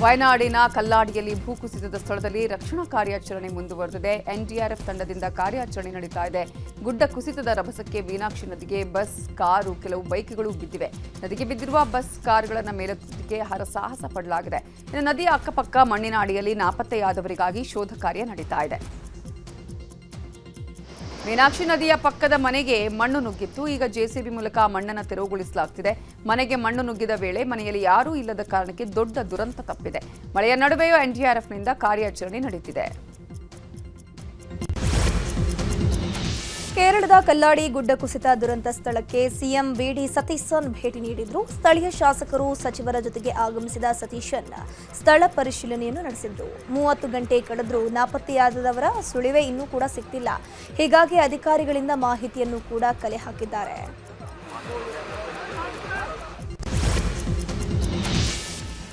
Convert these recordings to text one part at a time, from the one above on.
ವಯನಾಡಿನ ಕಲ್ಲಾಡಿಯಲ್ಲಿ ಭೂಕುಸಿತದ ಸ್ಥಳದಲ್ಲಿ ರಕ್ಷಣಾ ಕಾರ್ಯಾಚರಣೆ ಮುಂದುವರೆದಿದೆ. ಎನ್ಡಿಆರ್ಎಫ್ ತಂಡದಿಂದ ಕಾರ್ಯಾಚರಣೆ ನಡೀತಾ ಇದೆ. ಗುಡ್ಡ ಕುಸಿತದ ರಭಸಕ್ಕೆ ಮೀನಾಕ್ಷಿ ನದಿಗೆ ಬಸ್, ಕಾರು, ಕೆಲವು ಬೈಕ್ಗಳು ಬಿದ್ದಿವೆ. ನದಿಗೆ ಬಿದ್ದಿರುವ ಬಸ್, ಕಾರುಗಳನ್ನು ಮೇಲೆತ್ತಲಿಕ್ಕೆ ಹರಸಾಹಸ ಪಡಲಾಗಿದೆ. ಇನ್ನು ನದಿಯ ಅಕ್ಕಪಕ್ಕ ಮಣ್ಣಿನ ಅಡಿಯಲ್ಲಿ ನಾಪತ್ತೆಯಾದವರಿಗಾಗಿ ಶೋಧ ಕಾರ್ಯ ನಡೀತಾ ಇದೆ. ಮೀನಾಕ್ಷಿ ನದಿಯ ಪಕ್ಕದ ಮನೆಗೆ ಮಣ್ಣು ನುಗ್ಗಿತ್ತು. ಈಗ ಜೆಸಿಬಿ ಮೂಲಕ ಮಣ್ಣನ್ನು ತೆರವುಗೊಳಿಸಲಾಗುತ್ತಿದೆ. ಮನೆಗೆ ಮಣ್ಣು ನುಗ್ಗಿದ ವೇಳೆ ಮನೆಯಲ್ಲಿ ಯಾರೂ ಇಲ್ಲದ ಕಾರಣಕ್ಕೆ ದೊಡ್ಡ ದುರಂತ ತಪ್ಪಿದೆ. ಮಳೆಯ ನಡುವೆಯೂ ಎನ್ಡಿಆರ್ಎಫ್ನಿಂದ ಕಾರ್ಯಾಚರಣೆ ನಡೆಯುತ್ತಿದೆ. ಕೇರಳದ ಕಲ್ಲಾಡಿ ಗುಡ್ಡ ಕುಸಿತ ದುರಂತ ಸ್ಥಳಕ್ಕೆ ಸಿಎಂ ಬಿಡಿ ಸತೀಶನ್ ಭೇಟಿ ನೀಡಿದ್ರು. ಸ್ಥಳೀಯ ಶಾಸಕರು, ಸಚಿವರ ಜೊತೆಗೆ ಆಗಮಿಸಿದ ಸತೀಶನ್ ಸ್ಥಳ ಪರಿಶೀಲನೆಯನ್ನು ನಡೆಸಿದ್ರು. 30 ಗಂಟೆ ಕಳೆದರೂ ನಾಪತ್ತೆಯಾದವರ ಸುಳಿವೆ ಇನ್ನೂ ಕೂಡ ಸಿಕ್ತಿಲ್ಲ. ಹೀಗಾಗಿ ಅಧಿಕಾರಿಗಳಿಂದ ಮಾಹಿತಿಯನ್ನು ಕೂಡ ಕಲೆ ಹಾಕಿದ್ದಾರೆ.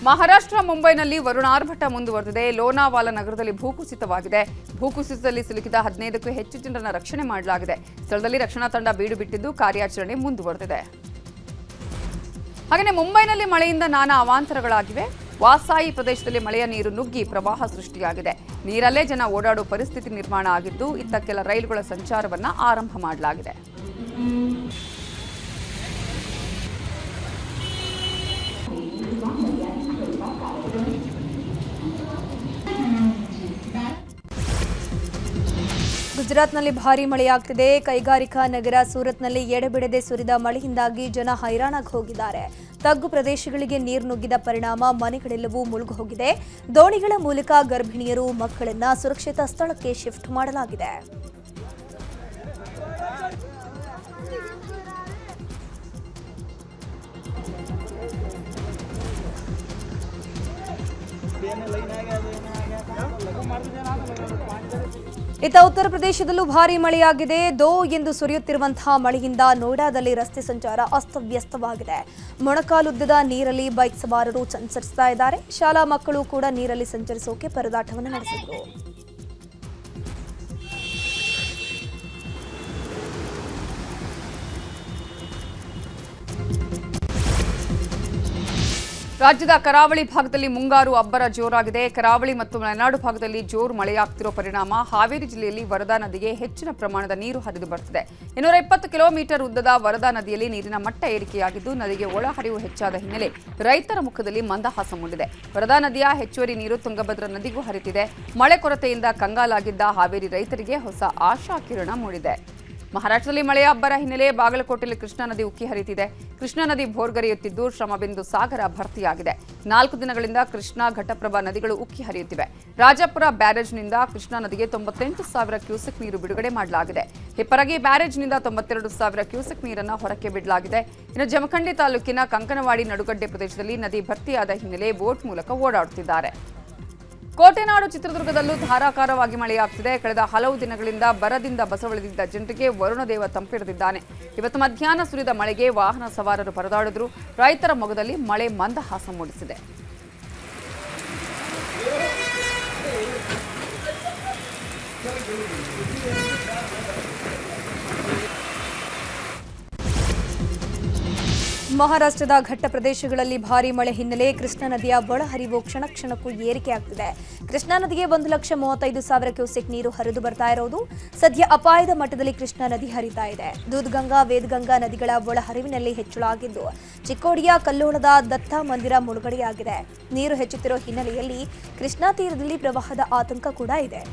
ಮಹಾರಾಷ್ಟ್ರ ಮುಂಬೈನಲ್ಲಿ ವರುಣಾರ್ಭಟ ಮುಂದುವರೆದಿದೆ. ಲೋನಾವಾಲಾ ನಗರದಲ್ಲಿ ಭೂಕುಸಿತವಾಗಿದೆ. ಭೂಕುಸಿತದಲ್ಲಿ ಸಿಲುಕಿದ 15ಕ್ಕೂ ಹೆಚ್ಚು ಜನರನ್ನು ರಕ್ಷಣೆ ಮಾಡಲಾಗಿದೆ. ಸ್ಥಳದಲ್ಲಿ ರಕ್ಷಣಾ ತಂಡ ಬೀಡು ಬಿಟ್ಟಿದ್ದು ಕಾರ್ಯಾಚರಣೆ ಮುಂದುವರೆದಿದೆ. ಹಾಗೆಯೇ ಮುಂಬೈನಲ್ಲಿ ಮಳೆಯಿಂದ ನಾನಾ ಅವಾಂತರಗಳಾಗಿವೆ. ವಾಸಾಯಿ ಪ್ರದೇಶದಲ್ಲಿ ಮಳೆಯ ನೀರು ನುಗ್ಗಿ ಪ್ರವಾಹ ಸೃಷ್ಟಿಯಾಗಿದೆ. ನೀರಲ್ಲೇ ಜನ ಓಡಾಡುವ ಪರಿಸ್ಥಿತಿ ನಿರ್ಮಾಣ ಆಗಿದ್ದು, ಇತ್ತ ಕೆಲ ರೈಲುಗಳ ಸಂಚಾರವನ್ನು ಆರಂಭ ಮಾಡಲಾಗಿದೆ. ಗುಜರಾತ್ನಲ್ಲಿ ಭಾರೀ ಮಳೆಯಾಗ್ತಿದೆ. ಕೈಗಾರಿಕಾ ನಗರ ಸೂರತ್ನಲ್ಲಿ ಎಡೆಬಿಡದೆ ಸುರಿದ ಮಳೆಯಿಂದಾಗಿ ಜನ ಹೈರಾಣಾಗಿ ಹೋಗಿದ್ದಾರೆ. ತಗ್ಗು ಪ್ರದೇಶಗಳಿಗೆ ನೀರು ನುಗ್ಗಿದ ಪರಿಣಾಮ ಮನೆಗಳೆಲ್ಲವೂ ಮುಳುಗು ಹೋಗಿದೆ. ದೋಣಿಗಳ ಮೂಲಕ ಗರ್ಭಿಣಿಯರು, ಮಕ್ಕಳನ್ನ ಸುರಕ್ಷಿತ ಸ್ಥಳಕ್ಕೆ ಶಿಫ್ಟ್ ಮಾಡಲಾಗಿದೆ. ಇತ್ತ ಉತ್ತರ ಪ್ರದೇಶದಲ್ಲೂ ಭಾರೀ ಮಳೆಯಾಗಿದೆ. ದೋ ಎಂದು ಸುರಿಯುತ್ತಿರುವಂತಹ ಮಳೆಯಿಂದ ನೋಯ್ಡಾದಲ್ಲಿ ರಸ್ತೆ ಸಂಚಾರ ಅಸ್ತವ್ಯಸ್ತವಾಗಿದೆ. ಮೊಣಕಾಲುದ್ದದ ನೀರಲ್ಲಿ ಬೈಕ್ ಸವಾರರು ಸಂಚರಿಸ್ತಾ ಇದ್ದಾರೆ. ಶಾಲಾ ಮಕ್ಕಳು ಕೂಡ ನೀರಲ್ಲಿ ಸಂಚರಿಸೋಕೆ ಪರದಾಟವನ್ನು ನಡೆಸಿದರು. ರಾಜ್ಯದ ಕರಾವಳಿ ಭಾಗದಲ್ಲಿ ಮುಂಗಾರು ಅಬ್ಬರ ಜೋರಾಗಿದೆ. ಕರಾವಳಿ ಮತ್ತು ಮಲೆನಾಡು ಭಾಗದಲ್ಲಿ ಜೋರು ಮಳೆಯಾಗ್ತಿರೋ ಪರಿಣಾಮ ಹಾವೇರಿ ಜಿಲ್ಲೆಯಲ್ಲಿ ವರದಾ ನದಿಗೆ ಹೆಚ್ಚಿನ ಪ್ರಮಾಣದ ನೀರು ಹರಿದು ಬರುತ್ತಿದೆ. 220 ಕಿಲೋಮೀಟರ್ ಉದ್ದದ ವರದಾ ನದಿಯಲ್ಲಿ ನೀರಿನ ಮಟ್ಟ ಏರಿಕೆಯಾಗಿದ್ದು, ನದಿಗೆ ಒಳಹರಿವು ಹೆಚ್ಚಾದ ಹಿನ್ನೆಲೆ ರೈತರ ಮುಖದಲ್ಲಿ ಮಂದಹಾಸ ಮೂಡಿದೆ. ವರದಾ ನದಿಯ ಹೆಚ್ಚುವರಿ ನೀರು ತುಂಗಭದ್ರಾ ನದಿಗೂ ಹರಿತಿದೆ. ಮಳೆ ಕೊರತೆಯಿಂದ ಕಂಗಾಲಾಗಿದ್ದ ಹಾವೇರಿ ರೈತರಿಗೆ ಹೊಸ ಆಶಾಕಿರಣ ಮೂಡಿದೆ. ಮಹಾರಾಷ್ಟ್ರದಲ್ಲಿ ಮಳೆಯ ಅಬ್ಬರ ಹಿನ್ನೆಲೆ ಬಾಗಲಕೋಟೆಯಲ್ಲಿ ಕೃಷ್ಣಾ ನದಿ ಉಕ್ಕಿ ಹರಿಯುತ್ತಿದೆ. ಕೃಷ್ಣಾ ನದಿ ಭೋರ್ಗರೆಯುತ್ತಿದ್ದು ಶ್ರಮಬಿಂದು ಸಾಗರ ಭರ್ತಿಯಾಗಿದೆ. 4 ದಿನಗಳಿಂದ ಕೃಷ್ಣಾ, ಘಟಪ್ರಭಾ ನದಿಗಳು ಉಕ್ಕಿ ಹರಿಯುತ್ತಿವೆ. ರಾಜಾಪುರ ಬ್ಯಾರೇಜ್ನಿಂದ ಕೃಷ್ಣಾ ನದಿಗೆ 98,000 ಕ್ಯೂಸೆಕ್ ನೀರು ಬಿಡುಗಡೆ ಮಾಡಲಾಗಿದೆ. ಹಿಪ್ಪರಗಿ ಬ್ಯಾರೇಜ್ನಿಂದ 92,000 ಕ್ಯೂಸೆಕ್ ನೀರನ್ನು ಹೊರಕ್ಕೆ ಬಿಡಲಾಗಿದೆ. ಇನ್ನು ಜಮಖಂಡಿ ತಾಲೂಕಿನ ಕಂಕನವಾಡಿ, ನಡುಗಡ್ಡೆ ಪ್ರದೇಶದಲ್ಲಿ ನದಿ ಭರ್ತಿಯಾದ ಹಿನ್ನೆಲೆ ಬೋಟ್ ಮೂಲಕ ಓಡಾಡುತ್ತಿದ್ದಾರೆ. ಕೋಟೆನಾಡು ಚಿತ್ರದುರ್ಗದಲ್ಲೂ ಧಾರಾಕಾರವಾಗಿ ಮಳೆಯಾಗ್ತಿದೆ. ಕಳೆದ ಹಲವು ದಿನಗಳಿಂದ ಬರದಿಂದ ಬಸವಳಿದಿದ್ದ ಜನರಿಗೆ ವರುಣದೇವ ತಂಪಿಡಿದಿದ್ದಾನೆ. ಇವತ್ತು ಮಧ್ಯಾಹ್ನ ಸುರಿದ ಮಳೆಗೆ ವಾಹನ ಸವಾರರು ಪರದಾಡಿದ್ರು. ರೈತರ ಮೊಗದಲ್ಲಿ ಮಳೆ ಮಂದಹಾಸ ಮೂಡಿಸಿದೆ. ಮಹಾರಾಷ್ಟ್ರದ ಘಟ್ಟ ಪ್ರದೇಶಗಳಲ್ಲಿ ಭಾರೀ ಮಳೆ ಹಿನ್ನೆಲೆ ಕೃಷ್ಣಾ ನದಿಯ ಒಳಹರಿವು ಕ್ಷಣ ಕ್ಷಣಕ್ಕೂ ಏರಿಕೆಯಾಗುತ್ತಿದೆ. ಕೃಷ್ಣಾ ನದಿಗೆ 1,35,000 ಕ್ಯೂಸೆಕ್ ನೀರು ಹರಿದು ಬರ್ತಾ ಇರೋದು. ಸದ್ಯ ಅಪಾಯದ ಮಟ್ಟದಲ್ಲಿ ಕೃಷ್ಣಾ ನದಿ ಹರಿತಾ ಇದೆ. ದೂದ್ಗಂಗಾ, ವೇದಗಂಗಾ ನದಿಗಳ ಒಳಹರಿವಿನಲ್ಲಿ ಹೆಚ್ಚಳ ಆಗಿದ್ದು, ಚಿಕ್ಕೋಡಿಯ ಕಲ್ಲೋಳದ ದತ್ತ ಮಂದಿರ ಮುಳುಗಡೆಯಾಗಿದೆ. ನೀರು ಹೆಚ್ಚುತ್ತಿರೋ ಹಿನ್ನೆಲೆಯಲ್ಲಿ ಕೃಷ್ಣಾ ತೀರದಲ್ಲಿ ಪ್ರವಾಹದ ಆತಂಕ ಕೂಡ ಇದೆ.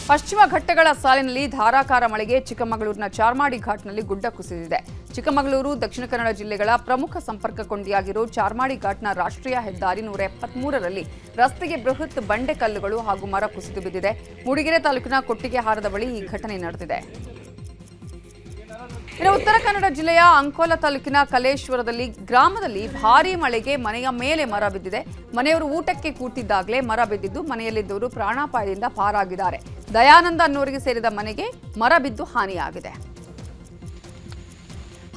ಪಶ್ಚಿಮ ಘಟ್ಟಗಳ ಸಾಲಿನಲ್ಲಿ ಧಾರಾಕಾರ ಮಳೆಗೆ ಚಿಕ್ಕಮಗಳೂರಿನ ಚಾರ್ಮಾಡಿ ಘಾಟ್ನಲ್ಲಿ ಗುಡ್ಡ ಕುಸಿದಿದೆ. ಚಿಕ್ಕಮಗಳೂರು, ದಕ್ಷಿಣ ಕನ್ನಡ ಜಿಲ್ಲೆಗಳ ಪ್ರಮುಖ ಸಂಪರ್ಕ ಕೊಂಡಿಯಾಗಿರೋ ಚಾರ್ಮಾಡಿ ಘಾಟ್ನ ರಾಷ್ಟ್ರೀಯ ಹೆದ್ದಾರಿ 173ರಲ್ಲಿ ರಸ್ತೆಗೆ ಬೃಹತ್ ಬಂಡೆಕಲ್ಲುಗಳು ಹಾಗೂ ಮರ ಕುಸಿದು ಬಿದ್ದಿದೆ. ಮೂಡಿಗೆರೆ ತಾಲೂಕಿನ ಕೊಟ್ಟಿಗೆಹಾರದ ಬಳಿ ಈ ಘಟನೆ ನಡೆದಿದೆ. ಇನ್ನು ಉತ್ತರ ಕನ್ನಡ ಜಿಲ್ಲೆಯ ಅಂಕೋಲ ತಾಲೂಕಿನ ಕಲೇಶ್ವರದಲ್ಲಿ ಗ್ರಾಮದಲ್ಲಿ ಭಾರೀ ಮಳೆಗೆ ಮನೆಯ ಮೇಲೆ ಮರ ಬಿದ್ದಿದೆ. ಮನೆಯವರು ಊಟಕ್ಕೆ ಕೂತಿದ್ದಾಗಲೇ ಮರ ಬಿದ್ದಿದ್ದು ಮನೆಯಲ್ಲಿದ್ದವರು ಪ್ರಾಣಾಪಾಯದಿಂದ ಪಾರಾಗಿದ್ದಾರೆ. ದಯಾನಂದ ಅನ್ನೋರಿಗೆ ಸೇರಿದ ಮನೆಗೆ ಮರ ಬಿದ್ದು ಹಾನಿಯಾಗಿದೆ.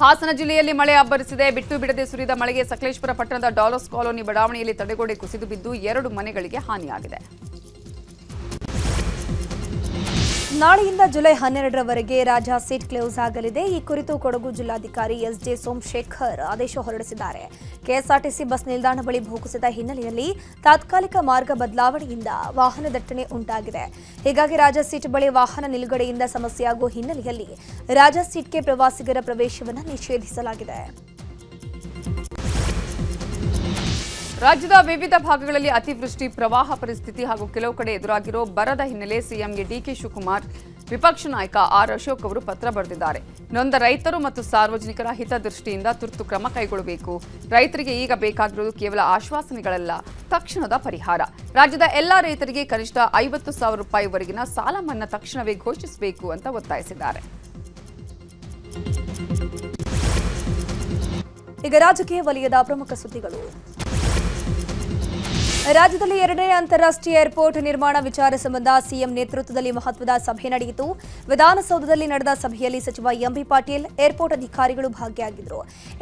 ಹಾಸನ ಜಿಲ್ಲೆಯಲ್ಲಿ ಮಳೆ ಅಬ್ಬರಿಸಿದೆ. ಬಿಟ್ಟು ಬಿಡದೆ ಸುರಿದ ಮಳೆಗೆ ಸಕಲೇಶ್ಪುರ ಪಟ್ಟಣದ ಡಾಲರ್ಸ್ ಕಾಲೋನಿ ಬಡಾವಣೆಯಲ್ಲಿ ತಡೆಗೋಡೆ ಕುಸಿದು ಬಿದ್ದು 2 ಮನೆಗಳಿಗೆ ಹಾನಿಯಾಗಿದೆ. ನಾಳೆಯಿಂದ ಜುಲೈ 12ರವರೆಗೆ ರಾಜಾ ಸೀಟ್ ಕ್ಲೋಸ್ ಆಗಲಿದೆ. ಈ ಕುರಿತು ಕೊಡಗು ಜಿಲ್ಲಾಧಿಕಾರಿ ಎಸ್.ಜೆ. ಸೋಮಶೇಖರ್ ಆದೇಶ ಹೊರಡಿಸಿದ್ದಾರೆ. ಕೆಎಸ್ಆರ್ಟಿಸಿ ಬಸ್ ನಿಲ್ದಾಣ ಬಳಿ ಭೂಕುಸಿತ ಹಿನ್ನೆಲೆಯಲ್ಲಿ ತಾತ್ಕಾಲಿಕ ಮಾರ್ಗ ಬದಲಾವಣೆಯಿಂದ ವಾಹನ ದಟ್ಟಣೆ ಉಂಟಾಗಿದೆ. ಹೀಗಾಗಿ ರಾಜಾ ಸೀಟ್ ಬಳಿ ವಾಹನ ನಿಲುಗಡೆಯಿಂದ ಸಮಸ್ಯೆಯಾಗುವ ಹಿನ್ನೆಲೆಯಲ್ಲಿ ರಾಜಾ ಸೀಟ್ಗೆ ಪ್ರವಾಸಿಗರ ಪ್ರವೇಶವನ್ನು ನಿಷೇಧಿಸಲಾಗಿದೆ. ರಾಜ್ಯದ ವಿವಿಧ ಭಾಗಗಳಲ್ಲಿ ಅತಿವೃಷ್ಟಿ, ಪ್ರವಾಹ ಪರಿಸ್ಥಿತಿ ಹಾಗೂ ಕೆಲವು ಕಡೆ ಎದುರಾಗಿರೋ ಬರದ ಹಿನ್ನೆಲೆ ಸಿಎಂಗೆ ಡಿಕೆ ಶಿವಕುಮಾರ್ ವಿಪಕ್ಷ ನಾಯಕ ಆರ್ ಅಶೋಕ್ ಅವರು ಪತ್ರ ಬರೆದಿದ್ದಾರೆ. ನೊಂದ ರೈತರು ಮತ್ತು ಸಾರ್ವಜನಿಕರ ಹಿತದೃಷ್ಟಿಯಿಂದ ತುರ್ತು ಕ್ರಮ ಕೈಗೊಳ್ಳಬೇಕು. ರೈತರಿಗೆ ಈಗ ಬೇಕಾಗಿರುವುದು ಕೇವಲ ಆಶ್ವಾಸನೆಗಳಲ್ಲ, ತಕ್ಷಣದ ಪರಿಹಾರ. ರಾಜ್ಯದ ಎಲ್ಲಾ ರೈತರಿಗೆ ಕನಿಷ್ಠ 50,000 ರೂಪಾಯಿವರೆಗಿನ ಸಾಲ ಮನ್ನಾ ತಕ್ಷಣವೇ ಘೋಷಿಸಬೇಕು ಅಂತ ಒತ್ತಾಯಿಸಿದ್ದಾರೆ. ಈಗ ರಾಜಕೀಯ ವಲಯದ ಪ್ರಮುಖ ಸುದ್ದಿಗಳು. ರಾಜ್ಯದಲ್ಲಿ 2ನೇ ಅಂತಾರಾಷ್ಟ್ರೀಯ ಏರ್ಪೋರ್ಟ್ ನಿರ್ಮಾಣ ವಿಚಾರ ಸಂಬಂಧ ಸಿಎಂ ನೇತೃತ್ವದಲ್ಲಿ ಮಹತ್ವದ ಸಭೆ ನಡೆಯಿತು. ವಿಧಾನಸೌಧದಲ್ಲಿ ನಡೆದ ಸಭೆಯಲ್ಲಿ ಸಚಿವ ಎಂಬಿ ಪಾಟೀಲ್, ಏರ್ಪೋರ್ಟ್ ಅಧಿಕಾರಿಗಳು ಭಾಗಿಯಾಗಿದ್ದರು.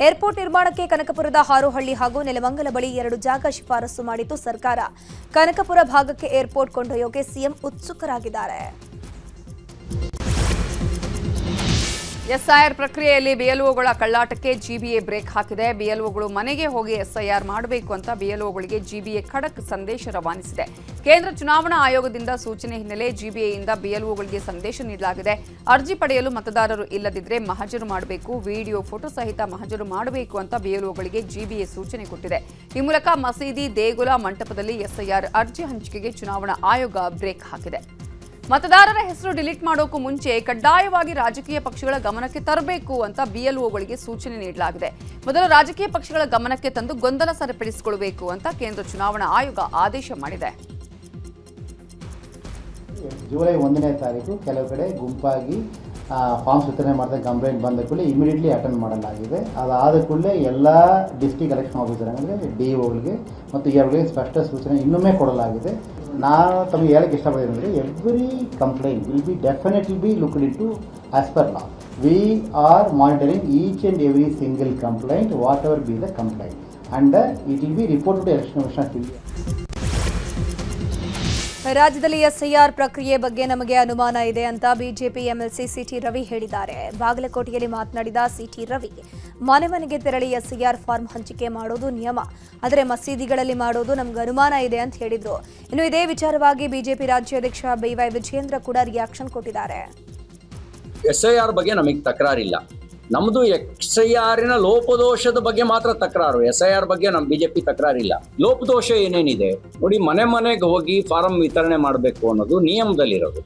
ಏರ್ಪೋರ್ಟ್ ನಿರ್ಮಾಣಕ್ಕೆ ಕನಕಪುರದ ಹಾರೋಹಳ್ಳಿ ಹಾಗೂ ನೆಲಮಂಗಲ ಬಳಿ 2 ಜಾಗ ಶಿಫಾರಸು ಮಾಡಿತು ಸರ್ಕಾರ. ಕನಕಪುರ ಭಾಗಕ್ಕೆ ಏರ್ಪೋರ್ಟ್ ಕೊಂಡೊಯ್ಯೋಕೆ ಸಿಎಂ ಉತ್ಸುಕರಾಗಿದ್ದಾರೆ. ಎಸ್ಐಆರ್ ಪ್ರಕ್ರಿಯೆಯಲ್ಲಿ ಬಿಎಲ್ಒಗಳ ಕಳ್ಳಾಟಕ್ಕೆ ಜಿಬಿಎ ಬ್ರೇಕ್ ಹಾಕಿದೆ. ಬಿಎಲ್ಒಗಳು ಮನೆಗೆ ಹೋಗಿ ಎಸ್ಐಆರ್ ಮಾಡಬೇಕು ಅಂತ ಬಿಎಲ್ಒಗಳಿಗೆ ಜಿಬಿಎ ಖಡಕ್ ಸಂದೇಶ ರವಾನಿಸಿದೆ. ಕೇಂದ್ರ ಚುನಾವಣಾ ಆಯೋಗದಿಂದ ಸೂಚನೆ ಹಿನ್ನೆಲೆ ಜಿಬಿಎಯಿಂದ ಬಿಎಲ್ಒಗಳಿಗೆ ಸಂದೇಶ ನೀಡಲಾಗಿದೆ. ಅರ್ಜಿ ಪಡೆಯಲು ಮತದಾರರು ಇಲ್ಲದಿದ್ದರೆ ಮಹಜರು ಮಾಡಬೇಕು, ವಿಡಿಯೋ ಫೋಟೋ ಸಹಿತ ಮಹಜರು ಮಾಡಬೇಕು ಅಂತ ಬಿಎಲ್ಒಗಳಿಗೆ ಜಿಬಿಎ ಸೂಚನೆ ಕೊಟ್ಟಿದೆ. ಈ ಮೂಲಕ ಮಸೀದಿ, ದೇಗುಲ, ಮಂಟಪದಲ್ಲಿ ಎಸ್ಐಆರ್ ಅರ್ಜಿ ಹಂಚಿಕೆಗೆ ಚುನಾವಣಾ ಆಯೋಗ ಬ್ರೇಕ್ ಹಾಕಿದೆ. ಮತದಾರರ ಹೆಸರು ಡಿಲೀಟ್ ಮಾಡೋಕ್ಕೂ ಮುಂಚೆ ಕಡ್ಡಾಯವಾಗಿ ರಾಜಕೀಯ ಪಕ್ಷಗಳ ಗಮನಕ್ಕೆ ತರಬೇಕು ಅಂತ ಬಿಎಲ್ಒಗಳಿಗೆ ಸೂಚನೆ ನೀಡಲಾಗಿದೆ. ಮೊದಲು ರಾಜಕೀಯ ಪಕ್ಷಗಳ ಗಮನಕ್ಕೆ ತಂದು ಗೊಂದಲ ಸರಿಪಡಿಸಿಕೊಳ್ಳಬೇಕು ಅಂತ ಕೇಂದ್ರ ಚುನಾವಣಾ ಆಯೋಗ ಆದೇಶ ಮಾಡಿದೆ. ಜುಲೈ 1ನೇ ತಾರೀಕು ಕೆಲವು ಕಡೆ ಗುಂಪಾಗಿ ಫಾರ್ಮ್ಸ್ ವಿತರಣೆ ಮಾಡಿದ ಕಂಪ್ಲೇಂಟ್ ಬಂದ ಕೂಡಲೇ ಇಮಿಡಿಯೇಟ್ಲಿ ಅಟೆಂಡ್ ಮಾಡಲಾಗಿದೆ. ಅದಾದ ಕೂಡಲೇ ಎಲ್ಲ ಡಿಸ್ಟ್ರಿಕ್ಟ್ ಎಲೆಕ್ಷನ್ ಆಫೀಸರ್ ಅಂದರೆ ಡಿಒಗಳಿಗೆ ಮತ್ತು ಇವ್ರಿಗೆ ಸ್ಪಷ್ಟ ಸೂಚನೆ ಇನ್ನೊಮ್ಮೆ ಕೊಡಲಾಗಿದೆ. ನಾನು ತಮಗೆ ಹೇಳಕ್ಕೆ ಇಷ್ಟಪಡ್ತೀನಿ ಅಂದರೆ every complaint will be definitely be looked in to as per law. We are monitoring each and every single complaint, whatever be the complaint, and it will be reported to election commission of India. ರಾಜ್ಯದಲ್ಲಿ SIR ಪ್ರಕ್ರಿಯೆ ಬಗ್ಗೆ ನಮಗೆ ಅನುಮಾನ ಇದೆ ಅಂತ BJP MLC city Ravi ಹೇಳಿದ್ದಾರೆ. ಬಾಗಲಕೋಟೆಯಲ್ಲಿ ಮಾತನಾಡಿದ ಸಿಟಿ ರವಿ, ಮನೆ ಮನೆಗೆ ತೆರಳಿ ಎಸ್ಐಆರ್ ಫಾರ್ಮ್ ಹಂಚಿಕೆ ಮಾಡೋದು ನಿಯಮ, ಆದರೆ ಮಸೀದಿಗಳಲ್ಲಿ ಮಾಡೋದು ನಮ್ಗೆ ಅನುಮಾನ ಇದೆ ಅಂತ ಹೇಳಿದ್ರು. ಇನ್ನು ಇದೇ ವಿಚಾರವಾಗಿ ಬಿಜೆಪಿ ರಾಜ್ಯಾಧ್ಯಕ್ಷ ಬಿವೈ ವಿಜಯೇಂದ್ರ ಕೂಡ ರಿಯಾಕ್ಷನ್ ಕೊಟ್ಟಿದ್ದಾರೆ. ಎಸ್ಐಆರ್ ಬಗ್ಗೆ ನಮಗೆ ತಕರಾರಿಲ್ಲ. ನಮ್ದು ಎಸ್ಐಆರಿನ ಲೋಪದೋಷದ ಬಗ್ಗೆ ಮಾತ್ರ ತಕರಾರು. ಎಸ್ಐಆರ್ ಬಗ್ಗೆ ನಮ್ಮ ಬಿಜೆಪಿ ತಕರಾರಿಲ್ಲ. ಲೋಪದೋಷ ಏನೇನಿದೆ ನೋಡಿ, ಮನೆ ಮನೆಗೆ ಹೋಗಿ ಫಾರಂ ವಿತರಣೆ ಮಾಡಬೇಕು ಅನ್ನೋದು ನಿಯಮದಲ್ಲಿರೋದು.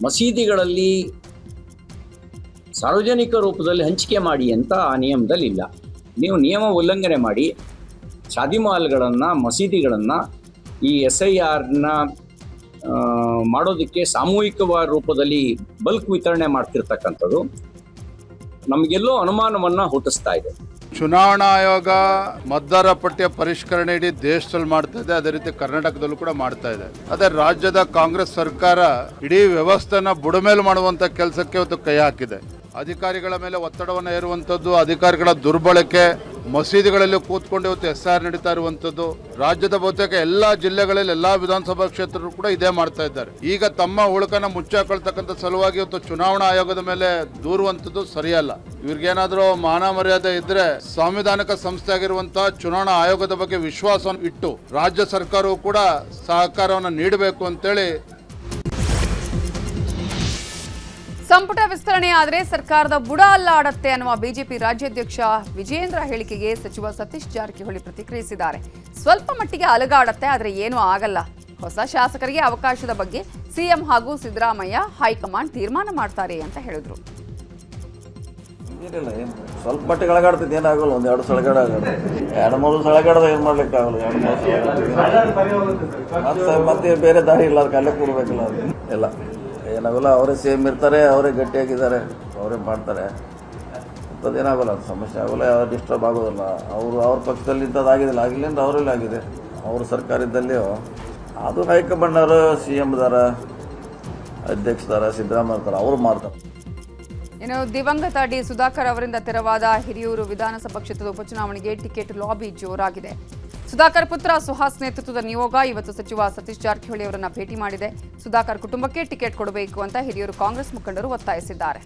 ಮಸೀದಿಗಳಲ್ಲಿ ಸಾರ್ವಜನಿಕ ರೂಪದಲ್ಲಿ ಹಂಚಿಕೆ ಮಾಡಿ ಅಂತ ಆ ನಿಯಮದಲ್ಲಿ ಇಲ್ಲ. ನೀವು ನಿಯಮ ಉಲ್ಲಂಘನೆ ಮಾಡಿ ಶಾದಿ ಮಾಲ್ಗಳನ್ನು, ಮಸೀದಿಗಳನ್ನು ಈ ಎಸ್ಐಆರ್ನ ಮಾಡೋದಕ್ಕೆ ಸಾಮೂಹಿಕವಾದ ರೂಪದಲ್ಲಿ ಬಲ್ಕ್ ವಿತರಣೆ ಮಾಡ್ತಿರ್ತಕ್ಕಂಥದ್ದು ನಮಗೆಲ್ಲೋ ಅನುಮಾನವನ್ನ ಹುಟ್ಟಿಸ್ತಾ ಇದೆ. ಚುನಾವಣಾ ಆಯೋಗ ಮತದಾರ ಪಟ್ಟಿಯ ಪರಿಷ್ಕರಣೆ ಇಡೀ ದೇಶದಲ್ಲಿ ಮಾಡ್ತಾ ಇದೆ, ಅದೇ ರೀತಿ ಕರ್ನಾಟಕದಲ್ಲೂ ಕೂಡ ಮಾಡ್ತಾ ಇದೆ. ಅದೇ ರಾಜ್ಯದ ಕಾಂಗ್ರೆಸ್ ಸರ್ಕಾರ ಇಡೀ ವ್ಯವಸ್ಥೆನ ಬುಡಮೇಲು ಮಾಡುವಂತ ಕೆಲಸಕ್ಕೆ ಇವತ್ತು ಕೈ ಹಾಕಿದೆ. ಅಧಿಕಾರಿಗಳ ಮೇಲೆ ಒತ್ತಡವನ್ನು ಹೇರುವಂಥದ್ದು, ಅಧಿಕಾರಿಗಳ ದುರ್ಬಳಕೆ, ಮಸೀದಿಗಳಲ್ಲಿ ಕೂತ್ಕೊಂಡು ಇವತ್ತು ಎಸ್ಐಆರ್ ನಡೀತಾ ಇರುವಂಥದ್ದು. ರಾಜ್ಯದ ಬಹುತೇಕ ಎಲ್ಲಾ ಜಿಲ್ಲೆಗಳಲ್ಲಿ ಎಲ್ಲಾ ವಿಧಾನಸಭಾ ಕ್ಷೇತ್ರಗಳು ಕೂಡ ಇದೇ ಮಾಡ್ತಾ ಇದ್ದಾರೆ. ಈಗ ತಮ್ಮ ಉಳುಕನ್ನ ಮುಚ್ಚಾಕೊಳ್ತಕ್ಕಂಥ ಸಲುವಾಗಿ ಇವತ್ತು ಚುನಾವಣಾ ಆಯೋಗದ ಮೇಲೆ ದೂರುವಂಥದ್ದು ಸರಿಯಲ್ಲ. ಇವ್ರಿಗೇನಾದ್ರೂ ಮಾನ ಮರ್ಯಾದೆ ಇದ್ರೆ ಸಾಂವಿಧಾನಿಕ ಸಂಸ್ಥೆ ಆಗಿರುವಂತಹ ಚುನಾವಣಾ ಆಯೋಗದ ಬಗ್ಗೆ ವಿಶ್ವಾಸವನ್ನು ಇಟ್ಟು ರಾಜ್ಯ ಸರ್ಕಾರವು ಕೂಡ ಸಹಕಾರವನ್ನು ನೀಡಬೇಕು ಅಂತೇಳಿ. ಸಂಪುಟ ವಿಸ್ತರಣೆ ಆದರೆ ಸರ್ಕಾರದ ಬುಡ ಅಲ್ಲಾಡತ್ತೆ ಅನ್ನುವ ಬಿಜೆಪಿ ರಾಜ್ಯಾಧ್ಯಕ್ಷ ವಿಜಯೇಂದ್ರ ಹೇಳಿಕೆಗೆ ಸಚಿವ ಸತೀಶ್ ಜಾರಕಿಹೊಳಿ ಪ್ರತಿಕ್ರಿಯಿಸಿದ್ದಾರೆ. ಸ್ವಲ್ಪ ಮಟ್ಟಿಗೆ ಅಲುಗಾಡತ್ತೆ, ಆದರೆ ಏನೂ ಆಗಲ್ಲ. ಹೊಸ ಶಾಸಕರಿಗೆ ಅವಕಾಶದ ಬಗ್ಗೆ ಸಿಎಂ ಹಾಗೂ ಸಿದ್ದರಾಮಯ್ಯ ಹೈಕಮಾಂಡ್ ತೀರ್ಮಾನ ಮಾಡ್ತಾರೆ ಅಂತ ಹೇಳಿದ್ರು. ಏನಿಲ್ಲ, ಏನು ಸ್ವಲ್ಪ ಮಟ್ಟಿಗೆ ಅಳಗಾಡ್ತೈತೆ, ಏನಾಗಲ್ಲ. 1-2 ಸಳಗಾಡ ಆಗಲ್ಲ, 2-3 ಸಳಗಾಡದ ಏನು ಮಾಡ್ಲಿಕ್ಕೆ ಆಗಲ್ಲ. 2-3 ಮತ್ತೆ ಬೇರೆ ದಾರಿ ಇಲ್ಲ, ಅದಕ್ಕೆ ಅಲ್ಲೇ ಕೂಡಬೇಕಲ್ಲ. ಅದು ಎಲ್ಲ ಏನಾಗಲ್ಲ. ಅವರೇ ಸೇಮ್ ಇರ್ತಾರೆ, ಅವರೇ ಗಟ್ಟಿಯಾಗಿದ್ದಾರೆ, ಅವರೇ ಮಾಡ್ತಾರೆ. ಅಂಥದ್ದೇನಾಗಲ್ಲ, ಅದು ಸಮಸ್ಯೆ ಆಗೋಲ್ಲ, ಯಾರು ಡಿಸ್ಟರ್ಬ್ ಆಗೋದಿಲ್ಲ. ಅವ್ರ ಪಕ್ಷದಲ್ಲಿ ಇಂಥದ್ದಾಗಿದ್ದಿಲ್ಲ, ಆಗಿಲ್ಲ ಅಂದ್ರೆ ಅವರೆಲ್ಲ ಆಗಿದೆ. ಅವ್ರ ಸರ್ಕಾರದಲ್ಲಿ ಅದು ಹೈಕಮಾಂಡ್ ಅವರು, ಸಿ ಎಂ ದಾರ, ಅಧ್ಯಕ್ಷದಾರ, ಸಿದ್ದರಾಮಯ್ಯ ಇರ್ತಾರೆ, ಅವ್ರು ಮಾಡ್ತಾರೆ. ಇನ್ನು ದಿವಂಗತ ಡಿ ಸುಧಾಕರ್ ಅವರಿಂದ ತೆರವಾದ ಹಿರಿಯೂರು ವಿಧಾನಸಭಾ ಕ್ಷೇತ್ರದ ಉಪಚುನಾವಣೆಗೆ ಟಿಕೆಟ್ ಲಾಬಿ ಜೋರಾಗಿದೆ. ಸುಧಾಕರ್ ಪುತ್ರ ಸುಹಾಸ್ ನೇತೃತ್ವದ ನಿಯೋಗ ಇವತ್ತು ಸಚಿವ ಸತೀಶ್ ಜಾರಕಿಹೊಳಿ ಅವರನ್ನ ಭೇಟಿ ಮಾಡಿದೆ. ಸುಧಾಕರ್ ಕುಟುಂಬಕ್ಕೆ ಟಿಕೆಟ್ ಕೊಡಬೇಕು ಅಂತ ಹಿರಿಯೂರು ಕಾಂಗ್ರೆಸ್ ಮುಖಂಡರು ಒತ್ತಾಯಿಸಿದ್ದಾರೆ.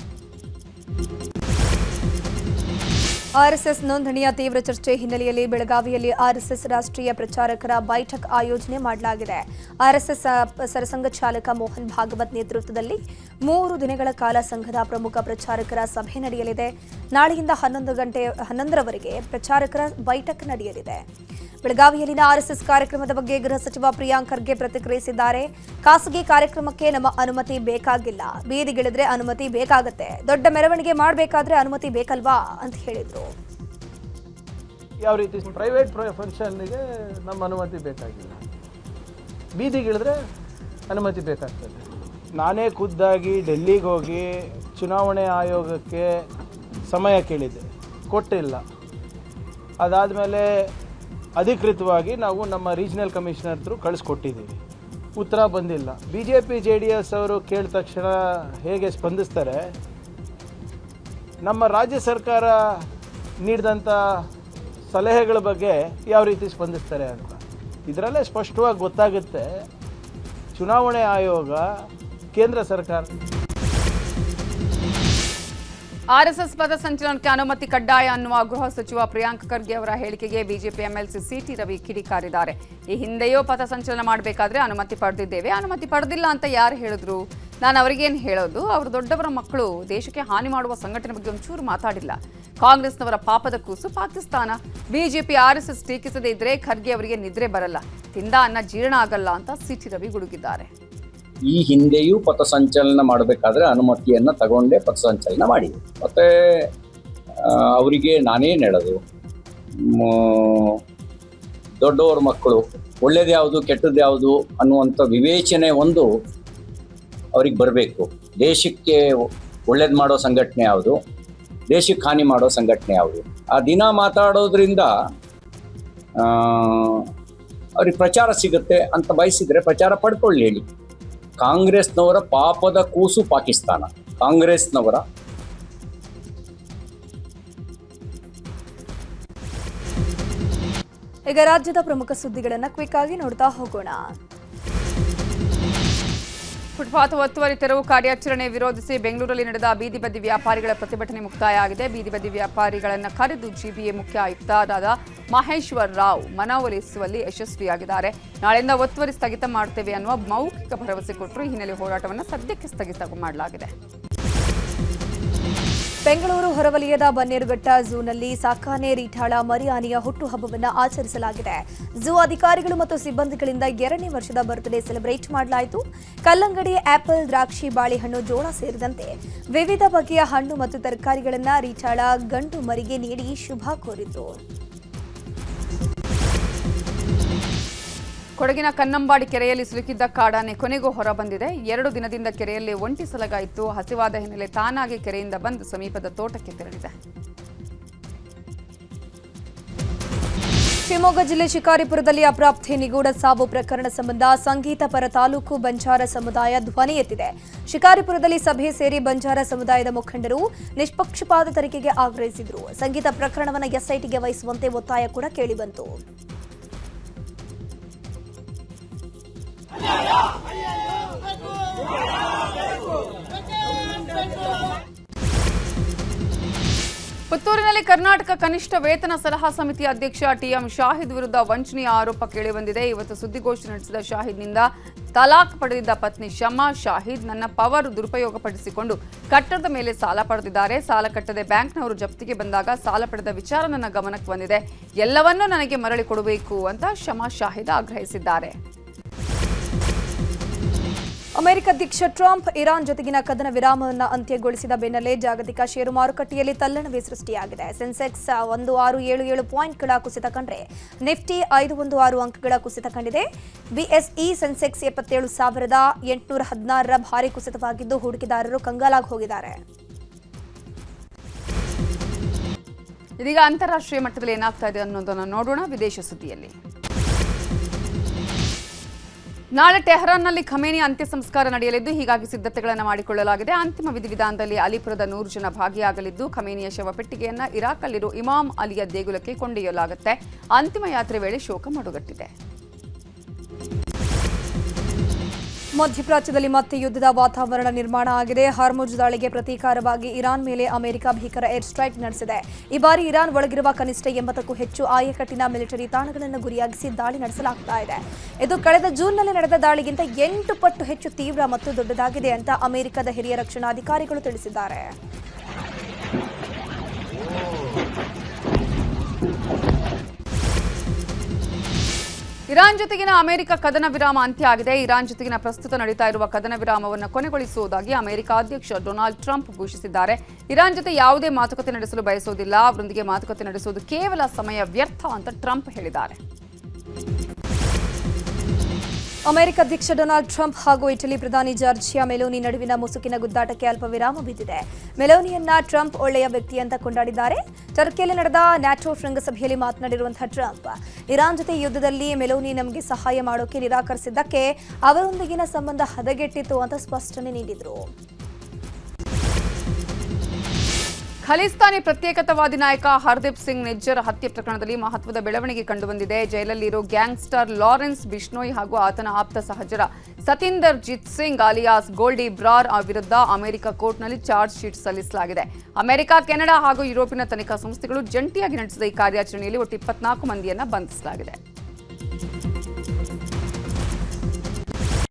ಆರ್ಎಸ್ಎಸ್ ನೋಂದಣಿಯ ತೀವ್ರ ಚರ್ಚೆ ಹಿನ್ನೆಲೆಯಲ್ಲಿ ಬೆಳಗಾವಿಯಲ್ಲಿ ಆರ್ಎಸ್ಎಸ್ ರಾಷ್ಟ್ರೀಯ ಪ್ರಚಾರಕರ ಬೈಠಕ್ ಆಯೋಜನೆ ಮಾಡಲಾಗಿದೆ. ಆರ್ಎಸ್ಎಸ್ ಸರಸಂಘ ಚಾಲಕ ಮೋಹನ್ ಭಾಗವತ್ ನೇತೃತ್ವದಲ್ಲಿ 3 ದಿನಗಳ ಕಾಲ ಸಂಘದ ಪ್ರಮುಖ ಪ್ರಚಾರಕರ ಸಭೆ ನಡೆಯಲಿದೆ. ನಾಳೆಯಿಂದ 11ರವರೆಗೆ ಪ್ರಚಾರಕರ ಬೈಠಕ್ ನಡೆಯಲಿದೆ. ಬೆಳಗಾವಿಯಲ್ಲಿನ ಆರ್ಎಸ್ಎಸ್ ಕಾರ್ಯಕ್ರಮದ ಬಗ್ಗೆ ಗೃಹ ಸಚಿವ ಪ್ರಿಯಾಂಕ್ ಖರ್ಗೆ ಪ್ರತಿಕ್ರಿಯಿಸಿದ್ದಾರೆ. ಖಾಸಗಿ ಕಾರ್ಯಕ್ರಮಕ್ಕೆ ನಮ್ಮ ಅನುಮತಿ ಬೇಕಾಗಿಲ್ಲ, ಬೀದಿಗಿಳಿದ್ರೆ ಅನುಮತಿ ಬೇಕಾಗುತ್ತೆ, ದೊಡ್ಡ ಮೆರವಣಿಗೆ ಮಾಡಬೇಕಾದ್ರೆ ಅನುಮತಿ ಬೇಕಲ್ವಾ ಅಂತ ಹೇಳಿದ್ರು. ಯಾವ ರೀತಿ ಪ್ರೈವೇಟ್ ಫಂಕ್ಷನ್ಗೆ ನಮ್ಮ ಅನುಮತಿ ಬೇಕಾಗಿಲ್ಲ, ಬೀದಿಗಿಳಿದ್ರೆ ಅನುಮತಿ ಬೇಕಾಗ್ತದೆ. ನಾನೇ ಖುದ್ದಾಗಿ ಡೆಲ್ಲಿಗೆ ಹೋಗಿ ಚುನಾವಣೆ ಆಯೋಗಕ್ಕೆ ಸಮಯ ಕೇಳಿದ್ದೆ, ಕೊಟ್ಟಿಲ್ಲ. ಅದಾದಮೇಲೆ ಅಧಿಕೃತವಾಗಿ ನಾವು ನಮ್ಮ ರೀಜನಲ್ ಕಮಿಷನರ್ ಥ್ರೂ ಕಳಿಸ್ಕೊಟ್ಟಿದ್ದೀವಿ, ಉತ್ತರ ಬಂದಿಲ್ಲ. BJP JDS ಅವರು ಕೇಳಿದ ತಕ್ಷಣ ಹೇಗೆ ಸ್ಪಂದಿಸ್ತಾರೆ, ನಮ್ಮ ರಾಜ್ಯ ಸರ್ಕಾರ ನೀಡಿದಂಥ ಸಲಹೆಗಳ ಬಗ್ಗೆ ಯಾವ ರೀತಿ ಸ್ಪಂದಿಸ್ತಾರೆ ಅಂತ ಇದರಲ್ಲೇ ಸ್ಪಷ್ಟವಾಗಿ ಗೊತ್ತಾಗುತ್ತೆ. ಚುನಾವಣೆ ಆಯೋಗ, ಕೇಂದ್ರ ಸರ್ಕಾರ. ಆರ್ಎಸ್ಎಸ್ ಪಥಸಂಚಲನಕ್ಕೆ ಅನುಮತಿ ಕಡ್ಡಾಯ ಅನ್ನುವ ಗೃಹ ಸಚಿವ ಪ್ರಿಯಾಂಕ್ ಖರ್ಗೆ ಅವರ ಹೇಳಿಕೆಗೆ ಬಿಜೆಪಿ ಎಂಎಲ್ಸಿ ಸಿಟಿ ರವಿ ಕಿಡಿಕಾರಿದ್ದಾರೆ. ಈ ಹಿಂದೆಯೂ ಪಥಸಂಚಲನ ಮಾಡಬೇಕಾದ್ರೆ ಅನುಮತಿ ಪಡೆದಿದ್ದೇವೆ, ಅನುಮತಿ ಪಡೆದಿಲ್ಲ ಅಂತ ಯಾರು ಹೇಳಿದ್ರು? ನಾನು ಅವರಿಗೇನು ಹೇಳೋದು? ಅವರು ದೊಡ್ಡವರ ಮಕ್ಕಳು, ದೇಶಕ್ಕೆ ಹಾನಿ ಮಾಡುವ ಸಂಘಟನೆ ಬಗ್ಗೆ ಒಂಚೂರು ಮಾತಾಡಿಲ್ಲ. ಕಾಂಗ್ರೆಸ್ನವರ ಪಾಪದ ಕೂಸು ಪಾಕಿಸ್ತಾನ. ಬಿಜೆಪಿ ಆರ್ಎಸ್ಎಸ್ ಟೀಕಿಸದೇ ಇದ್ರೆ ಖರ್ಗೆ ಅವರಿಗೆ ನಿದ್ರೆ ಬರಲ್ಲ, ತಿಂದ ಅನ್ನ ಜೀರ್ಣ ಆಗಲ್ಲ ಅಂತ ಸಿಟಿ ರವಿ ಗುಡುಗಿದ್ದಾರೆ. ಈ ಹಿಂದೆಯೂ ಪಥಸಂಚಲನ ಮಾಡಬೇಕಾದ್ರೆ ಅನುಮತಿಯನ್ನು ತಗೊಂಡೇ ಪಥಸಂಚಲನ ಮಾಡಿದೆ. ಮತ್ತು ಅವರಿಗೆ ನಾನೇನು ಹೇಳೋದು, ದೊಡ್ಡವ್ರ ಮಕ್ಕಳು, ಒಳ್ಳೇದು ಯಾವುದು ಕೆಟ್ಟದ್ದು ಯಾವುದು ಅನ್ನುವಂಥ ವಿವೇಚನೆ ಒಂದು ಅವ್ರಿಗೆ ಬರಬೇಕು. ದೇಶಕ್ಕೆ ಒಳ್ಳೇದು ಮಾಡೋ ಸಂಘಟನೆ ಯಾವುದು, ದೇಶಕ್ಕೆ ಹಾನಿ ಮಾಡೋ ಸಂಘಟನೆ ಯಾವುದು. ಆ ದಿನ ಮಾತಾಡೋದ್ರಿಂದ ಅವ್ರಿಗೆ ಪ್ರಚಾರ ಸಿಗುತ್ತೆ ಅಂತ ಬಯಸಿದರೆ ಪ್ರಚಾರ ಪಡ್ಕೊಳ್ಳಿ ಹೇಳಿ. ಕಾಂಗ್ರೆಸ್ನವರ ಪಾಪದ ಕೂಸು ಪಾಕಿಸ್ತಾನ. ಕಾಂಗ್ರೆಸ್ನವರ ಈಗ ರಾಜ್ಯದ ಪ್ರಮುಖ ಸುದ್ದಿಗಳನ್ನು ಕ್ವಿಕ್ ಆಗಿ ನೋಡ್ತಾ ಹೋಗೋಣ. ಫುಟ್ಪಾತ್ ಒತ್ತುವರಿ ತೆರವು ಕಾರ್ಯಾಚರಣೆ ವಿರೋಧಿಸಿ ಬೆಂಗಳೂರಲ್ಲಿ ನಡೆದ ಬೀದಿ ಬದಿ ವ್ಯಾಪಾರಿಗಳ ಪ್ರತಿಭಟನೆ ಮುಕ್ತಾಯ ಆಗಿದೆ. ಬೀದಿ ಬದಿ ವ್ಯಾಪಾರಿಗಳನ್ನು ಕರೆದು ಜಿಬಿಎ ಮುಖ್ಯ ಆಯುಕ್ತರಾದ ಮಹೇಶ್ವರ್ ರಾವ್ ಮನವೊಲಿಸುವಲ್ಲಿ ಯಶಸ್ವಿಯಾಗಿದ್ದಾರೆ. ನಾಳೆಯಿಂದ ಒತ್ತುವರಿ ಸ್ಥಗಿತ ಮಾಡುತ್ತೇವೆ ಅನ್ನುವ ಮೌಖಿಕ ಭರವಸೆ ಕೊಟ್ಟರು. ಈ ಹಿನ್ನೆಲೆ ಹೋರಾಟವನ್ನು ಸದ್ಯಕ್ಕೆ ಸ್ಥಗಿತ ಮಾಡಲಾಗಿದೆ. ಬೆಂಗಳೂರು ಹೊರವಲಯದ ಬನ್ನೇರುಘಟ್ಟ ಝೂನಲ್ಲಿ ಸಾಕಾನೆ ರೀಠಾಳ ಮರಿ ಆನೆಯ ಹುಟ್ಟುಹಬ್ಬವನ್ನು ಆಚರಿಸಲಾಗಿದೆ. ಝೂ ಅಧಿಕಾರಿಗಳು ಮತ್ತು ಸಿಬ್ಬಂದಿಗಳಿಂದ 2ನೇ ವರ್ಷದ ಬರ್ತ್ಡೇ ಸೆಲೆಬ್ರೇಟ್ ಮಾಡಲಾಯಿತು. ಕಲ್ಲಂಗಡಿ, ಆಪಲ್, ದ್ರಾಕ್ಷಿ, ಬಾಳೆಹಣ್ಣು, ಜೋಳ ಸೇರಿದಂತೆ ವಿವಿಧ ಬಗೆಯ ಹಣ್ಣು ಮತ್ತು ತರಕಾರಿಗಳನ್ನು ರೀಠಾಳ ಗಂಡು ಮರಿಗೆ ನೀಡಿ ಶುಭ ಕೋರಿದ್ರು. ಕೊಡಗಿನ ಕನ್ನಂಬಾಡಿ ಕೆರೆಯಲ್ಲಿ ಸಿಲುಕಿದ್ದ ಕಾಡಾನೆ ಕೊನೆಗೂ ಹೊರಬಂದಿದೆ. 2 ದಿನದಿಂದ ಕೆರೆಯಲ್ಲಿ ಒಂಟಿ ಸಲಗಾಯಿತು. ಹಸಿವಾದ ಹಿನ್ನೆಲೆ ತಾನಾಗಿ ಕೆರೆಯಿಂದ ಬಂದು ಸಮೀಪದ ತೋಟಕ್ಕೆ ತೆರಳಿದೆ. ಶಿವಮೊಗ್ಗ ಜಿಲ್ಲೆ ಶಿಕಾರಿಪುರದಲ್ಲಿ ಅಪ್ರಾಪ್ತೆ ನಿಗೂಢ ಸಾವು ಪ್ರಕರಣ ಸಂಬಂಧ ಸಂಗೀತ ಪರ ತಾಲೂಕು ಬಂಜಾರ ಸಮುದಾಯ ಧ್ವನಿ ಎತ್ತಿದೆ. ಶಿಕಾರಿಪುರದಲ್ಲಿ ಸಭೆ ಸೇರಿ ಬಂಜಾರ ಸಮುದಾಯದ ಮುಖಂಡರು ನಿಷ್ಪಕ್ಷಪಾತ ತನಿಖೆಗೆ ಆಗ್ರಹಿಸಿದರು. ಸಂಗೀತ ಪ್ರಕರಣವನ್ನು ಎಸ್ಐಟಿಗೆ ವಹಿಸುವಂತೆ ಒತ್ತಾಯ ಕೂಡ ಕೇಳಿಬಂತು. ಪುತ್ತೂರಿನಲ್ಲಿ ಕರ್ನಾಟಕ ಕನಿಷ್ಠ ವೇತನ ಸಲಹಾ ಸಮಿತಿಯ ಅಧ್ಯಕ್ಷ ಟಿಎಂ ಶಾಹಿದ್ ವಿರುದ್ಧ ವಂಚನೆಯ ಆರೋಪ ಕೇಳಿಬಂದಿದೆ. ಇವತ್ತು ಸುದ್ದಿಗೋಷ್ಠಿ ನಡೆಸಿದ ಶಾಹಿದ್ನಿಂದ ತಲಾಕ್ ಪಡೆದಿದ್ದ ಪತ್ನಿ ಶಮಾ ಶಾಹಿದ್ ನನ್ನ ಪವರ್ ದುರುಪಯೋಗಪಡಿಸಿಕೊಂಡು ಕಟ್ಟಡದ ಮೇಲೆ ಸಾಲ ಪಡೆದಿದ್ದಾರೆ. ಸಾಲ ಕಟ್ಟದೆ ಬ್ಯಾಂಕ್ನವರು ಜಪ್ತಿಗೆ ಬಂದಾಗ ಸಾಲ ಪಡೆದ ವಿಚಾರ ನನ್ನ ಗಮನಕ್ಕೆ ಬಂದಿದೆ. ಎಲ್ಲವನ್ನೂ ನನಗೆ ಮರಳಿ ಕೊಡಬೇಕು ಅಂತ ಶಮಾ ಶಾಹಿದ್ ಆಗ್ರಹಿಸಿದ್ದಾರೆ. ಅಮೆರಿಕ ಅಧ್ಯಕ್ಷ ಟ್ರಂಪ್ ಇರಾನ್ ಜೊತೆಗಿನ ಕದನ ವಿರಾಮವನ್ನು ಅಂತ್ಯಗೊಳಿಸಿದ ಬೆನ್ನಲ್ಲೇ ಜಾಗತಿಕ ಷೇರು ಮಾರುಕಟ್ಟೆಯಲ್ಲಿ ತಲ್ಲಣವೇ ಸೃಷ್ಟಿಯಾಗಿದೆ. ಸೆನ್ಸೆಕ್ಸ್ 1677 ಪಾಯಿಂಟ್ಗಳ ಕುಸಿತ ಕಂಡ್ರೆ ನಿಫ್ಟಿ 516 ಅಂಕಗಳ ಕುಸಿತ ಕಂಡಿದೆ. ಬಿಎಸ್ಇ ಸೆನ್ಸೆಕ್ಸ್ 77,816ರ ಭಾರಿ ಕುಸಿತವಾಗಿದ್ದು ಹೂಡಿಕೆದಾರರು ಕಂಗಾಲಾಗಿ ಹೋಗಿದ್ದಾರೆ. ಇದೀಗ ಅಂತಾರಾಷ್ಟ್ರೀಯ ಮಟ್ಟದಲ್ಲಿ ಏನಾಗ್ತಾ ಇದೆ ಅನ್ನೋದನ್ನು ನೋಡೋಣ. ವಿದೇಶ ಸುದ್ದಿಯಲ್ಲಿ ನಾಳೆ ಟೆಹರಾನ್ನಲ್ಲಿ ಖಮೇನಿ ಅಂತ್ಯ ಸಂಸ್ಕಾರ ನಡೆಯಲಿದ್ದು, ಹೀಗಾಗಿ ಸಿದ್ಧತೆಗಳನ್ನು ಮಾಡಿಕೊಳ್ಳಲಾಗಿದೆ. ಅಂತಿಮ ವಿಧಿವಿಧಾನದಲ್ಲಿ ಅಲಿಪುರದ 100 ಜನ ಭಾಗಿಯಾಗಲಿದ್ದು, ಖಮೇನಿಯ ಶವಪೆಟ್ಟಿಗೆಯನ್ನ ಇರಾಕ್ನಲ್ಲಿರೋ ಇಮಾಮ್ ಅಲಿಯ ದೇಗುಲಕ್ಕೆ ಕೊಂಡೊಯ್ಯಲಾಗುತ್ತೆ. ಅಂತಿಮ ಯಾತ್ರೆ ವೇಳೆ ಶೋಕ ಮಡುಗಟ್ಟಿದೆ. ಮಧ್ಯಪ್ರಾಚ್ಯದಲ್ಲಿ ಮತ್ತೆ ಯುದ್ಧದ ವಾತಾವರಣ ನಿರ್ಮಾಣ ಆಗಿದೆ. ಹಾರ್ಮುಜ್ ದಾಳಿಗೆ ಪ್ರತೀಕಾರವಾಗಿ ಇರಾನ್ ಮೇಲೆ ಅಮೆರಿಕ ಭೀಕರ ಏರ್ ಸ್ಟ್ರೈಕ್ ನಡೆಸಿದೆ. ಈ ಬಾರಿ ಇರಾನ್ ಒಳಗಿರುವ ಕನಿಷ್ಠ 80ಕ್ಕೂ ಹೆಚ್ಚು ಆಯಕಟ್ಟಿನ ಮಿಲಿಟರಿ ತಾಣಗಳನ್ನು ಗುರಿಯಾಗಿಸಿ ದಾಳಿ ನಡೆಸಲಾಗ್ತಾ ಇದೆ. ಇದು ಕಳೆದ ಜೂನ್ನಲ್ಲಿ ನಡೆದ ದಾಳಿಗಿಂತ 8 ಪಟ್ಟು ಹೆಚ್ಚು ತೀವ್ರ ಮತ್ತು ದೊಡ್ಡದಾಗಿದೆ ಅಂತ ಅಮೆರಿಕದ ಹಿರಿಯ ರಕ್ಷಣಾಧಿಕಾರಿಗಳು ತಿಳಿಸಿದ್ದಾರೆ. ಇರಾನ್ ಜೊತೆಗಿನ ಅಮೆರಿಕ ಕದನ ವಿರಾಮ ಅಂತ್ಯ ಆಗಿದೆ. ಇರಾನ್ ಜೊತೆಗಿನ ಪ್ರಸ್ತುತ ನಡೀತಾ ಇರುವ ಕದನ ವಿರಾಮವನ್ನು ಕೊನೆಗೊಳಿಸುವುದಾಗಿ ಅಮೆರಿಕ ಅಧ್ಯಕ್ಷ ಡೊನಾಲ್ಡ್ ಟ್ರಂಪ್ ಘೋಷಿಸಿದ್ದಾರೆ. ಇರಾನ್ ಜೊತೆ ಯಾವುದೇ ಮಾತುಕತೆ ನಡೆಸಲು ಬಯಸೋದಿಲ್ಲ, ಅವರೊಂದಿಗೆ ಮಾತುಕತೆ ನಡೆಸುವುದು ಕೇವಲ ಸಮಯ ವ್ಯರ್ಥ ಅಂತ ಟ್ರಂಪ್ ಹೇಳಿದ್ದಾರೆ. ಅಮೆರಿಕ ಅಧ್ಯಕ್ಷ ಡೊನಾಲ್ಡ್ ಟ್ರಂಪ್ ಹಾಗೂ ಇಟಲಿ ಪ್ರಧಾನಿ ಜಾರ್ಜಿಯಾ ಮೆಲೋನಿ ನಡುವಿನ ಮುಸುಕಿನ ಗುದ್ದಾಟಕ್ಕೆ ಅಲ್ಪ ವಿರಾಮ ಬಿದ್ದಿದೆ. ಮೆಲೋನಿಯನ್ನ ಟ್ರಂಪ್ ಒಳ್ಳೆಯ ವ್ಯಕ್ತಿ ಅಂತ ಕೊಂಡಾಡಿದ್ದಾರೆ. ಟರ್ಕಿಯಲ್ಲಿ ನಡೆದ ನ್ಯಾಟೋ ಶೃಂಗಸಭೆಯಲ್ಲಿ ಮಾತನಾಡಿರುವಂತಹ ಟ್ರಂಪ್, ಇರಾನ್ ಜೊತೆ ಯುದ್ಧದಲ್ಲಿ ಮೆಲೋನಿ ನಮಗೆ ಸಹಾಯ ಮಾಡೋಕೆ ನಿರಾಕರಿಸಿದ್ದಕ್ಕೆ ಅವರೊಂದಿಗಿನ ಸಂಬಂಧ ಹದಗೆಟ್ಟಿತ್ತು ಅಂತ ಸ್ಪಷ್ಟನೆ ನೀಡಿದರು. ಖಲಿಸ್ತಾನಿ ಪ್ರತ್ಯೇಕತಾವಾದಿ ನಾಯಕ ಹರ್ದೀಪ್ ಸಿಂಗ್ ನಿಜ್ಜರ್ ಹತ್ಯೆ ಪ್ರಕರಣದಲ್ಲಿ ಮಹತ್ವದ ಬೆಳವಣಿಗೆ ಕಂಡುಬಂದಿದೆ. ಜೈಲಲ್ಲಿರೋ ಗ್ಯಾಂಗ್ಸ್ಟರ್ ಲಾರೆನ್ಸ್ ಬಿಷ್ಣೋಯ್ ಹಾಗೂ ಆತನ ಆಪ್ತ ಸಹಚರ ಸತಿಂದರ್ ಜಿತ್ ಸಿಂಗ್ ಅಲಿಯಾಸ್ ಗೋಲ್ಡಿ ಬ್ರಾರ್ ವಿರುದ್ಧ ಅಮೆರಿಕ ಕೋರ್ಟ್ನಲ್ಲಿ ಚಾರ್ಜ್ ಶೀಟ್ ಸಲ್ಲಿಸಲಾಗಿದೆ. ಅಮೆರಿಕ, ಕೆನಡಾ ಹಾಗೂ ಯುರೋಪಿನ ತನಿಖಾ ಸಂಸ್ಥೆಗಳು ಜಂಟಿಯಾಗಿ ನಡೆಸಿದ ಈ ಕಾರ್ಯಾಚರಣೆಯಲ್ಲಿ ಒಟ್ಟು 24 ಮಂದಿಯನ್ನು ಬಂಧಿಸಲಾಗಿದೆ.